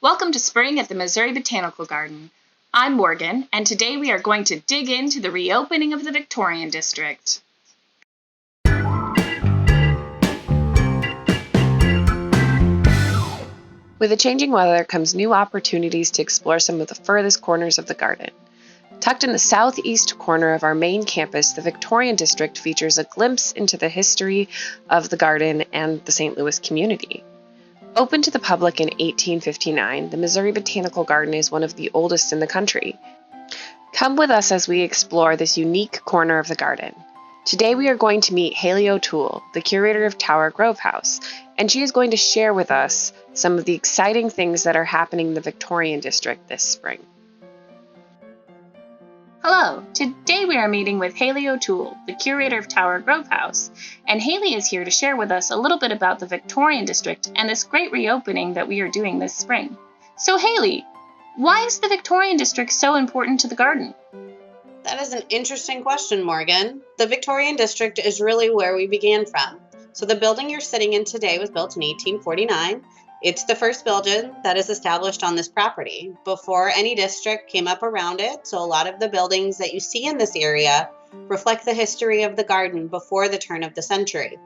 Welcome to Spring at the Missouri Botanical Garden. I'm Morgan, and today we are going to dig into the reopening of the Victorian District. With the changing weather comes new opportunities to explore some of the furthest corners of the garden. Tucked in the southeast corner of our main campus, the Victorian District features a glimpse into the history of the garden and the St. Louis community. Opened to the public in 1859, the Missouri Botanical Garden is one of the oldest in the country. Come with us as we explore this unique corner of the garden. Today we are going to meet Haley O'Toole, the curator of Tower Grove House, and she is going to share with us some of the exciting things that are happening in the Victorian District this spring. Hello, today we are meeting with Haley O'Toole, the curator of Tower Grove House, and Haley is here to share with us a little bit about the Victorian District and this great reopening that we are doing this spring. So Haley, why is the Victorian District so important to the garden? That is an interesting question, Morgan. The Victorian District is really where we began from. So the building you're sitting in today was built in 1849. It's the first building that is established on this property before any district came up around it. So a lot of the buildings that you see in this area reflect the history of the garden before the turn of the century.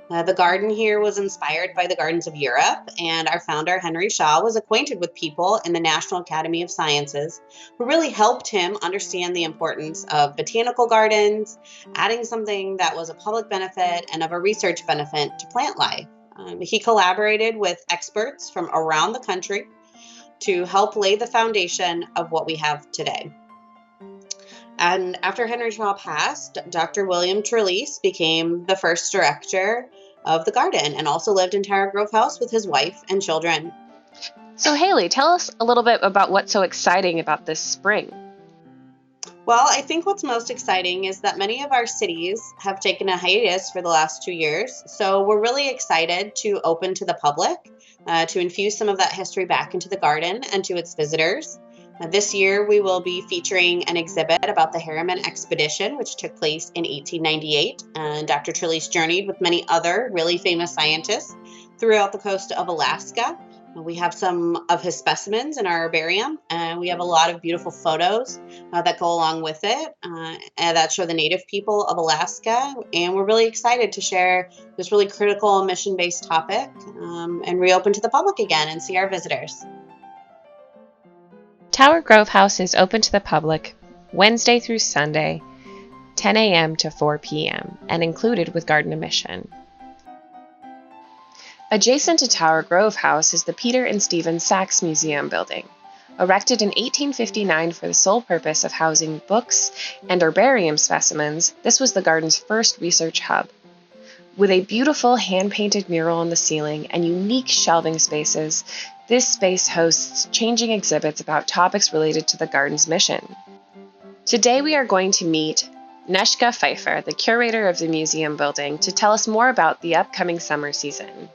The garden here was inspired by the gardens of Europe, and our founder, Henry Shaw, was acquainted with people in the National Academy of Sciences who really helped him understand the importance of botanical gardens, adding something that was a public benefit and of a research benefit to plant life. He collaborated with experts from around the country to help lay the foundation of what we have today. And after Henry Shaw passed, Dr. William Trelease became the first director of the garden and also lived in Tower Grove House with his wife and children. So Haley, tell us a little bit about what's so exciting about this spring. Well, I think what's most exciting is that many of our cities have taken a hiatus for the last 2 years. So we're really excited to open to the public, to infuse some of that history back into the garden and to its visitors. This year, we will be featuring an exhibit about the Harriman Expedition, which took place in 1898. And Dr. Trelease journeyed with many other really famous scientists throughout the coast of Alaska. We have some of his specimens in our herbarium, and we have a lot of beautiful photos that go along with it and that show the native people of Alaska. And we're really excited to share this really critical mission-based topic and reopen to the public again and see our visitors. Tower Grove House is open to the public Wednesday through Sunday, 10 a.m. to 4 p.m., and included with garden admission. Adjacent to Tower Grove House is the Peter and Stephen Sachs Museum building. Erected in 1859 for the sole purpose of housing books and herbarium specimens, this was the garden's first research hub. With a beautiful hand-painted mural on the ceiling and unique shelving spaces, this space hosts changing exhibits about topics related to the garden's mission. Today we are going to meet Neshka Pfeiffer, the curator of the museum building, to tell us more about the upcoming summer season.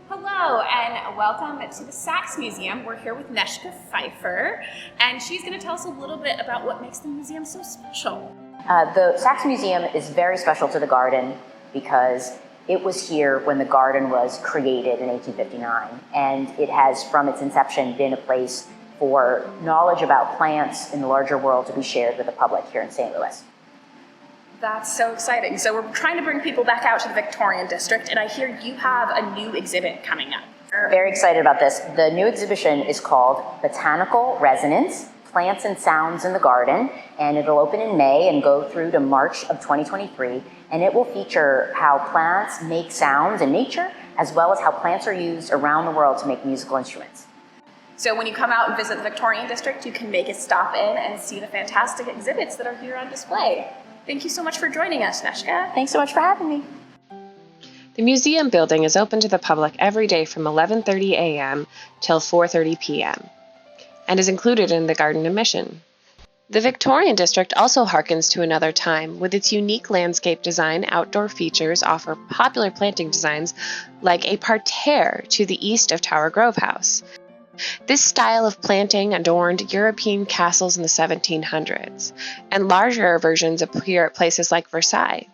Hello and welcome to the Sachs Museum. We're here with Neshka Pfeiffer, and she's going to tell us a little bit about what makes the museum so special. The Sachs Museum is very special to the garden because it was here when the garden was created in 1859, and it has, from its inception, been a place for knowledge about plants in the larger world to be shared with the public here in St. Louis. That's so exciting. So we're trying to bring people back out to the Victorian District, and I hear you have a new exhibit coming up. Very excited about this. The new exhibition is called Botanical Resonance, Plants and Sounds in the Garden, and it'll open in May and go through to March of 2023, and it will feature how plants make sounds in nature, as well as how plants are used around the world to make musical instruments. So when you come out and visit the Victorian District, you can make a stop in and see the fantastic exhibits that are here on display. Thank you so much for joining us, Neshka. Thanks so much for having me. The museum building is open to the public every day from 11:30 a.m. till 4:30 p.m. and is included in the garden admission. The Victorian District also harkens to another time. With its unique landscape design, outdoor features offer popular planting designs like a parterre to the east of Tower Grove House. This style of planting adorned European castles in the 1700s, and larger versions appear at places like Versailles.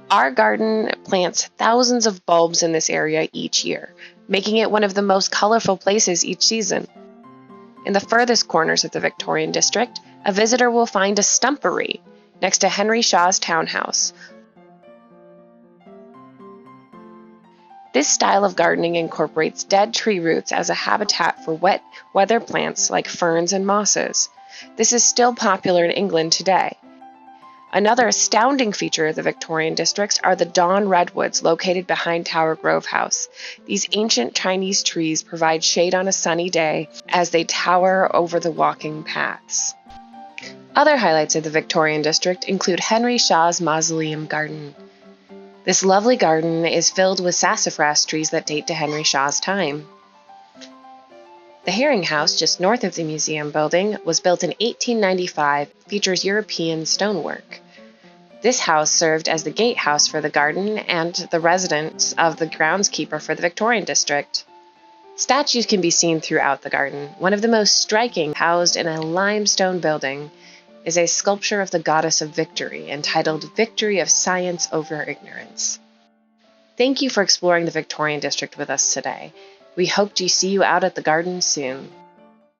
Our garden plants thousands of bulbs in this area each year. making it one of the most colorful places each season. In the furthest corners of the Victorian District, a visitor will find a stumpery next to Henry Shaw's townhouse. This style of gardening incorporates dead tree roots as a habitat for wet weather plants like ferns and mosses. This is still popular in England today. Another astounding feature of the Victorian districts are the dawn redwoods located behind Tower Grove House. These ancient Chinese trees provide shade on a sunny day as they tower over the walking paths. Other highlights of the Victorian district include Henry Shaw's Mausoleum Garden. This lovely garden is filled with sassafras trees that date to Henry Shaw's time. The Herring House, just north of the museum building, was built in 1895, features European stonework. This house served as the gatehouse for the garden and the residence of the groundskeeper for the Victorian district. Statues can be seen throughout the garden. One of the most striking, housed in a limestone building, is a sculpture of the goddess of victory entitled Victory of Science over Ignorance. Thank you for exploring the Victorian district with us today. We hope to see you out at the garden soon.